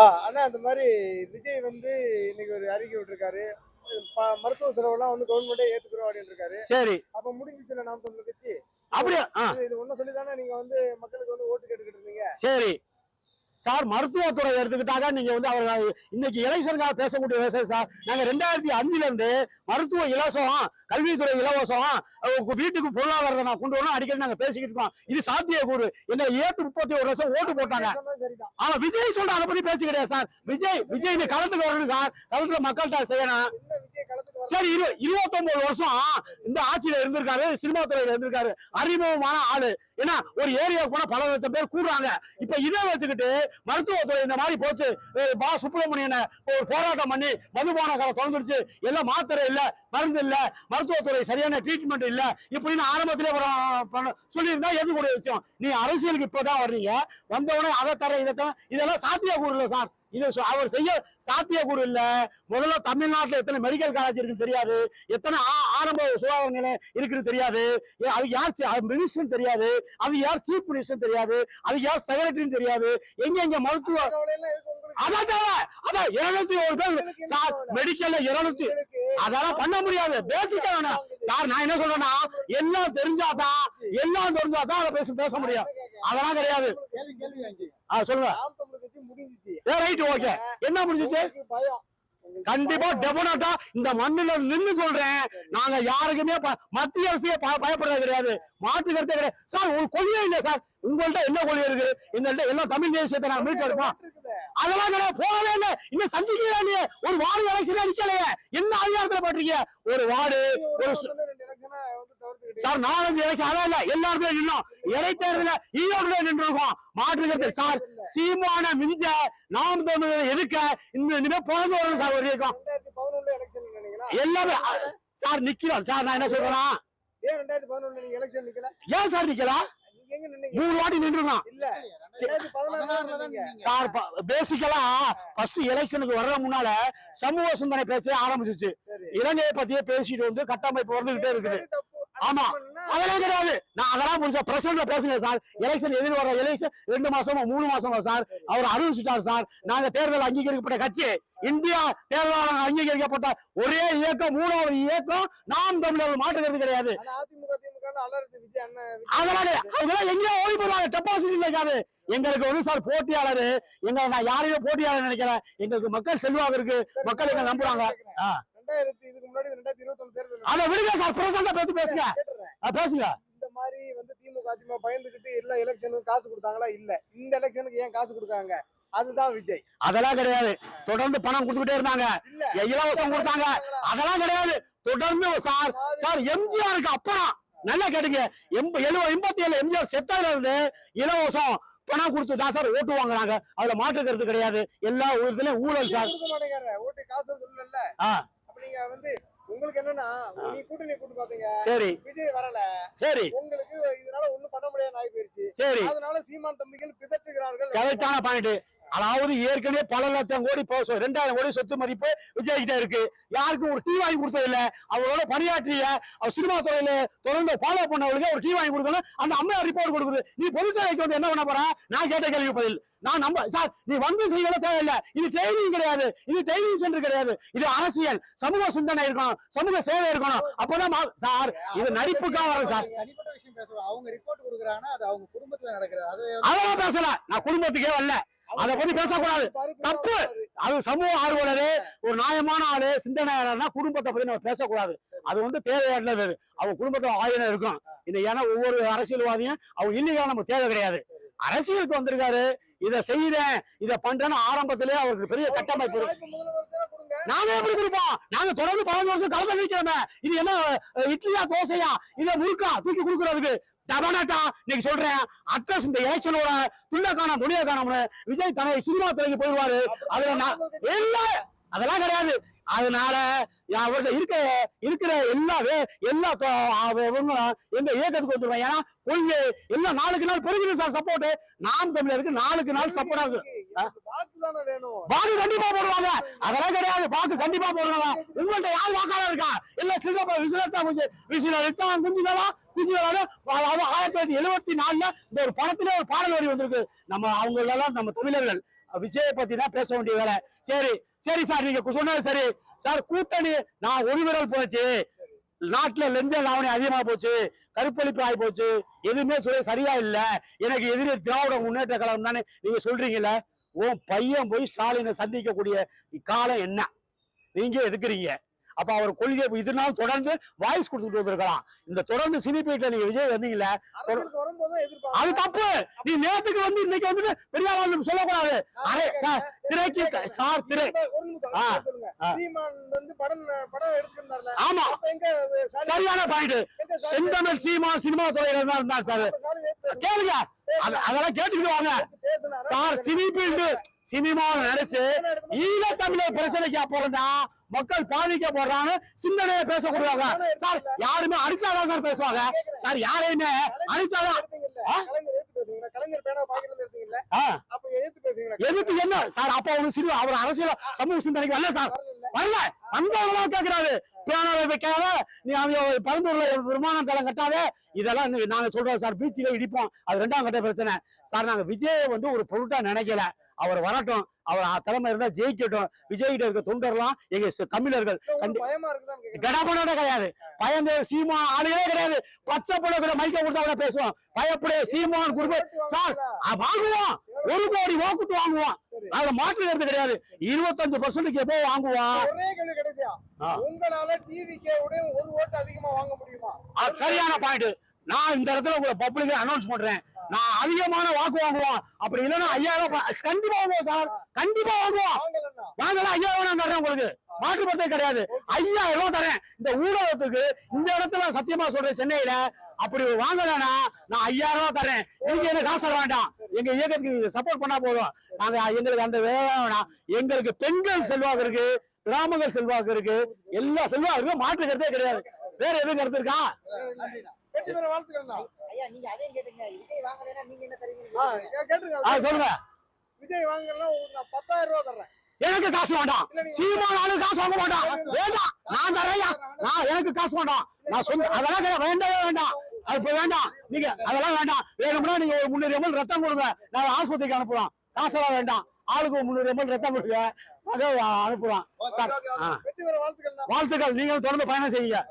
ஆனா அந்த மாதிரி விஜய் வந்து இன்னைக்கு ஒரு அறிக்கை விட்டுருக்காரு. மருத்துவ செலவெல்லாம் வந்து கவர்மெண்டே ஏத்துக்கிறோம் அப்படின்னு இருக்காரு. சரி, அப்ப முடிஞ்சிச்சுல நாம் தமிழர் கட்சி. அப்படியா? இது ஒண்ணு சொல்லி தானே நீங்க வந்து மக்களுக்கு வந்து ஓட்டு கேட்டுக்கிட்டு இருந்தீங்க. சரி சார், மருத்துவத்துறை எடுத்துக்கிட்டாங்க. நீங்க வந்து அவர் இன்னைக்கு எலெக்ஷனுக்காக பேசக்கூடிய விவசாயம் சார். நாங்க 2005ல இருந்து மருத்துவ இலவசம், கல்வித்துறை இலவசம், வீட்டுக்கு பொருளாதாரத்தை நான் கொண்டு வரணும் அடிக்கடி நாங்க பேசிக்கிட்டு இருக்கோம். இது சாத்தியக்கூறு. என்ன ஏத்து 31 லட்சம் ஓட்டு போட்டாங்க. ஆனா விஜய் சொல்ற அதை பத்தி பேசி கிடையாது சார். விஜய் இந்த களத்துக்கு வரணும் சார். களத்துல மக்கள்கிட்ட செய்யணும். சரி, 29 வருஷம் இந்த ஆட்சியில இருந்திருக்காரு, சினிமா துறையில இருந்திருக்காரு, அறிமுகமான ஆளு. ஏன்னா ஒரு ஏரியா கூட பல லட்சம் பேர் கூடுறாங்க. இப்ப இதை வச்சுக்கிட்டு மருத்துவத்துறை இந்த மாதிரி போச்சு, பா சுப்பிரமணியனை ஒரு போராட்டம் பண்ணி மதுபான கடை திறந்துருச்சு, எல்லாம் மாத்திரை இல்ல, மருந்து இல்ல, மருத்துவத்துறை சரியான ட்ரீட்மெண்ட் இல்ல, இப்படின்னு ஆரம்பத்திலே சொல்லியிருந்தா எதுக்கூடிய விஷயம். நீ அரசியலுக்கு இப்பதான் வர்றீங்க, வந்தவொடனே அதை தர இதை தர, இதெல்லாம் சாத்தியக்கூறு இல்லை சார். இது அவர் செய்ய சாத்தியக்கூறு இல்ல. முதல்ல தமிழ்நாட்டில் எத்தனை மெடிக்கல் காலேஜ் இருக்குன்னு தெரியாது, எத்தனை ஆரம்ப சுகாதார நிலையம் இருக்குன்னு தெரியாது, அது யார் மினிஸ்டர் தெரியாது, அது யார் சீஃப் மினிஸ்டர் தெரியாது, அது யார் செக்ரட்டரின்னு தெரியாது, எங்க மருத்துவ அதான் 201 பேர் சார் மெடிக்கல்ல 200. அதெல்லாம் பண்ண முடியாது. பேசிக்கா வேணும் சார். நான் என்ன சொல்றேன்னா, எல்லாம் தெரிஞ்சாதான் அதை பேச முடியும். அதெல்லாம் கிடையாது. சொல்லுங்க. என்ன முடிஞ்சிச்சு? கண்டிப்பா டெபனட்டா இந்த மண்ணுல நின்று சொல்றேன். நாங்க யாருக்குமே மத்திய அரசே பயப்படுறது கிடையாது, மாற்று கருத்தே கிடையாது சார். உங்களுக்கு கொள்கையே இல்லை சார். உங்கள்ட்ட என்ன கொள்கை இருக்கு? எங்கள்ட்ட எல்லாம் தமிழ் தேசியத்தை நாங்க மீட்டு எடுப்போம். அதெல்லாம் கிடையாது. போகவே இல்லை. இன்னும் சந்திக்கலையே. ஒரு வார்டு எலெக்ஷன் நிக்கலையே. என்ன அதிகாரத்துல பண்றீங்க? ஒரு வார்டு ஒரு சார் 4-5 எலெக்ஷன் அதான் இல்ல, எல்லாருமே நின்னோம். இடைத்தேர்தல ஈரோடுல நின்று இருக்கோம். மாற்று கருத்து சார். சீமான மிஞ்ச நாம் தமிழர் எதுக்க இனிமே பிறந்து வரும் சார். ஒரு இயக்கம் எல்லாமே சார் நிக்கிறோம் சார். நான் என்ன சொல்றேன்னா, 2011 எலெக்ஷன் நிக்கல. ஏன் சார் நிக்கலாம்? 3 வாட்டி நின்றுலாம் சார். பேசிக்கலா ஃபர்ஸ்ட் எலெக்ஷனுக்கு வர்ற முன்னால சமூக சிந்தனை பேச ஆரம்பிச்சிச்சு. இலங்கையை பத்தியே பேசிட்டு வந்து கட்டமைப்பு வந்துகிட்டே இருக்குது. ஆமா, அதெல்லாம் கிடையாது. நான் அதெல்லாம் முடிச்ச பிரசிடண்ட்ல பேசுங்க சார். எலெக்ஷன் எதிர் வர எலெக்ஷன் 2 மாசமா 3 மாசமா சார் அவர் அறிவிச்சுட்டார் சார். நாங்க தேர்தல் அங்கீகரிக்கப்பட்ட கட்சி, இந்தியா தேர்தல் அங்கீகரிக்கப்பட்ட ஒரே இயக்கம், 3வது இயக்கம் நாம் தமிழர்கள். மாற்றுகிறது கிடையாது. அதெல்லாம் எங்கேயோ ஓடி போடுவாங்க. டெபாசிட் இருக்காது எங்களுக்கு வந்து சார். போட்டியாளர் நான் யாரையும் போட்டியாளர் நினைக்கிறேன். எங்களுக்கு மக்கள் செல்வாக்கு இருக்கு, மக்கள் எங்க நம்புறாங்க. அதை விடுங்க சார். பிரசண்டா பேசுங்க. இந்த மாதிரி வந்து திமுக அதிமுக பயந்துகிட்டு எல்லா எலெக்ஷனுக்கு காசு கொடுத்தாங்களா? இல்ல. இந்த எலெக்ஷனுக்கு ஏன் காசு கொடுக்காங்க? அதுதான் விஜய். அதெல்லாம் கிடையாது. தொடர்ந்து பணம் கொடுத்துக்கிட்டே இருந்தாங்க, இலவசம் கொடுத்தாங்க. அதெல்லாம் கிடையாது. தொடர்ந்து சார் எம்ஜிஆருக்கு அப்புறம் நல்லா கேட்டுங்க, 87 எம்ஜிஆர் செத்ததுல இருந்து இலவசம் பணம் கொடுத்து தான் சார் ஓட்டு வாங்குறாங்க. அதுல மாற்றுக்கிறது கிடையாது. எல்லா ஊர்லயும் ஊழல் சார். ஓட்டு காசு இல்ல. அப்ப நீங்க வந்து உங்களுக்கு என்னன்னா, நீ கூட்டணி கூட்டு பாத்தீங்க, சரி, விஜய் வரல, சரி, உங்களுக்கு இதனால ஒண்ணும் பண்ண முடியாத ஆகி போயிருச்சு, சரி, அதனால சீமான் தம்பிகள் பிதற்றுகிறார்கள். கரெக்டான பாயிண்ட். அதாவது ஏற்கனவே பல லட்சம் கோடி 2000 கோடி சொத்து மதிப்பு விஜய் கிட்ட இருக்கு. யாருக்கும் ஒரு டீ வாங்கி கொடுத்தது இல்ல. அவங்களோட பணியாற்றிய சினிமா துறையில தொடர்ந்து ஃபாலோ பண்ணவங்களுக்கு ஒரு டீ வாங்கி கொடுக்கணும். அந்த அம்மா ரிப்போர்ட் கொடுக்குது. நீ பொதுச்சேவைக்கு வந்து என்ன பண்ண போற? நான் கேட்ட கேள்வி பதில் நான் நம்ப சார். நீ வந்து செய்யல தேவையில்லை. இது ட்ரைனிங் கிடையாது, இது ட்ரைனிங் சென்டர் கிடையாது. இது அரசியல், சமூக சிந்தனை இருக்கணும், சமூக சேவை இருக்கணும். அப்பதான் சார் இது நடிப்புக்காக வரும் சார். தனிப்பட்ட விஷயம் பேசுறோம். அவங்க ரிப்போர்ட் கொடுக்குறாங்கன்னா அது அவங்க குடும்பத்துல நடக்கிறது. அதெல்லாம் பேசல. நான் குடும்பத்துக்கே வரல. அதை பத்தி பேசக்கூடாது, தப்பு. அது சமூக ஆர்வலரு, ஒரு நியாயமான ஆளு, சிந்தனையாளர்னா குடும்பத்தை பத்தி நம்ம பேசக்கூடாது. அது வந்து தேவையான வேறு. அவங்க குடும்பத்துல 1000 இருக்கும். இந்த ஏன்னா ஒவ்வொரு அரசியல்வாதியும் அவங்க இல்லையா நமக்கு தேவை கிடையாது. அரசியலுக்கு வந்திருக்காரு, இதை செய்யறேன், இதை பண்றேன்னு ஆரம்பத்திலே அவருக்கு பெரிய கட்டமைப்பு. நாங்க எப்படி கொடுப்போம்? நாங்க தொடர்ந்து 15 வருஷம் கலந்து நிற்கிறோமே. இது என்ன இட்லியா தோசையா? இதை முழுக்கா தூக்கி கொடுக்கறதுக்கு டபனாட்டா இன்னைக்கு சொல்றேன். அட்ரஸ் இந்த எலெக்ஷனோட துண்டை காணோம், துணியை காணோம்னு விஜய் தனது சினிமா துறைக்கு போயிடுவாரு. அதுல நான் இல்ல, அதெல்லாம் கிடையாது. அதனால அவர்கிட்ட இருக்கிற எல்லா எங்க இயக்கத்துக்கு வந்துருவேன். ஏன்னா கொள்கை எல்லாம் 4க்கு நாள் பெருகுது சார். சப்போர்ட் நாம் தமிழருக்கு 4க்கு நாள் சப்போர்ட் ஆகுது. வாக்கு கண்டிப்பா போடுவாங்க. அதெல்லாம் கிடையாது. வாக்கு கண்டிப்பா போடுவாங்க. உங்கள்கிட்ட யார் வாக்காளர் இருக்கா? இல்ல சிங்கப்பூர் விசிலத்தா குஞ்சுதா 1974 இந்த ஒரு படத்திலே ஒரு பாடல் வரி வந்திருக்கு. நம்ம அவங்க எல்லாம் நம்ம தமிழர்கள் விஜயை பத்தி தான் பேச வேண்டிய வேலை. சரி சரி சார், நீங்க சொன்னது சரி சார். கூட்டணி நான் ஒரு விரல் போச்சு, நாட்டுல லஞ்ச லாவணி அதிகமா போச்சு, கருப்பளிப்பு ஆகி போச்சு, எதுவுமே சரியா இல்ல, எனக்கு எதிரி திராவிட முன்னேற்ற கழகம் தானே நீங்க சொல்றீங்கல்ல. உன் பையன் போய் ஸ்டாலினை சந்திக்கக்கூடிய காலம் என்ன? நீங்க எதுக்குறீங்க? அப்ப அவர் கொள்கை இதனால தொடர்ந்து வாய்ஸ் கொடுத்துட்டு வந்திருக்கலாம். இந்த தொடர்ந்து சினிபீட்ல நீங்க விஜய் வந்தீங்கல்ல, அது தப்பு. நீ நேத்துக்கு வந்து இன்னைக்கு வந்துட்டு பெரிய ஆள் சொல்லக்கூடாது. அரே சார், திரைக்கு சார் திரை ஆமா சரியான பாயிண்ட். செந்தமிழ் சீமான் சினிமா துறையில தான் இருந்தார் சார். கேளுங்க, அதெல்லாம் கேட்டுக்கிட்டு வாங்க சார். சினிமா நடிச்சு ஈழத்தமிழர் பிரச்சனைக்கு அப்புறம் தான் மக்கள் பாதிக்கப்படுறாங்க, சிந்தனையை பேசக்கூடாது சார். யாருமே அடிச்சாதான் சார் பேசுவாங்க சார். யாரையுமே அடிச்சாதான் எதிர்த்து என்ன சார்? அப்ப அவங்க அவர் அரசியல் சமூக சிந்தனைக்கு வரல சார், வரல. வந்தவங்க கேட்கிறாரு, பேனாவை வைக்காத, நீ அவங்க பரந்தூர்ல விமானம் தளம் கட்டாத, இதெல்லாம் நாங்க சொல்றோம் சார். பீச்சில இடிப்போம், அது 2ஆம் கட்ட பிரச்சனை சார். நாங்க விஜய் வந்து ஒரு பொருட்டா நினைக்கல. அவர் வரட்டும், அவர் தலைமை இருந்தா ஜெயிக்கட்டும். விஜய் கிட்ட இருக்க தொண்டர்லாம் எங்க தமிழர்கள் கடப்பனோட கிடையாது. பயந்து சீமா ஆளுகளே கிடையாது. பச்சை புள்ள கூட மைக்க கொடுத்தா கூட பேசுவோம். பயப்பட சீமான் குடும்பம் சார் வாங்குவோம். 1 கோடி வாக்குட்டு வாங்குவோம். அதுல மாற்றுகிறது கிடையாது. 25% எப்போ வாங்குவோம். உங்களால டிவிக்கே ஒரு ஓட்டு அதிகமா வாங்க முடியுமா? சரியான பாயிண்ட். நான் இந்த இடத்துல உங்களை பப்ளிக்கா அனௌன்ஸ் பண்றேன், நான் அதிகமான வாக்கு வாங்குவோம். அப்படி இல்லைன்னா 5000 கண்டிப்பா வாங்குவோம் சார். கண்டிப்பா வாங்குவோம். வாங்கலாம், 5000 தரேன் உங்களுக்கு, மாற்றுப்பட்டே கிடையாது. 5000 தரேன் இந்த ஊடகத்துக்கு. இந்த இடத்துல சத்தியமா சொல்றேன், சென்னையில அப்படி வாங்கலன்னா நான் 5000 தரேன். நீங்க என்ன காசு தர வேண்டாம். எங்க இயக்கத்துக்கு நீங்க சப்போர்ட் பண்ணா போதும். நாங்க எங்களுக்கு அந்த வேணாம். எங்களுக்கு பெண்கள் செல்வாக்கு இருக்கு, கிராமங்கள் செல்வாக்கு இருக்கு, எல்லா செல்வாக்கு இருக்கு. மாற்று கருத்தே கிடையாது. வேற எதுவும் கருத்து இருக்கா? சொல்லுங்க. விஜய் வாங்கலாம் 10,000 ரூபாய் தர்றேன். எனக்கு காசு வேண்டாம். சீமானாலும் காசு வாங்க மாட்டான். வேண்டாம், நான் தரையா, நான் எனக்கு காசு வேண்டாம். நான் சொந்த அதெல்லாம் வேண்டவே வேண்டாம். அது வேண்டாம். நீங்க அதெல்லாம் வேண்டாம். வேணும்னா நீங்க ஒரு 300 ml ரத்தம் கொடுங்க, நான் ஆஸ்பத்திரிக்கு அனுப்புறோம். காசெல்லாம் வேண்டாம். ஆளுக்கு 300 ml ரத்தம் கொடுங்க, அனுப்புறோம். வாழ்த்துக்கள். நீங்க தொடர்ந்து பயணம் செய்யுங்க.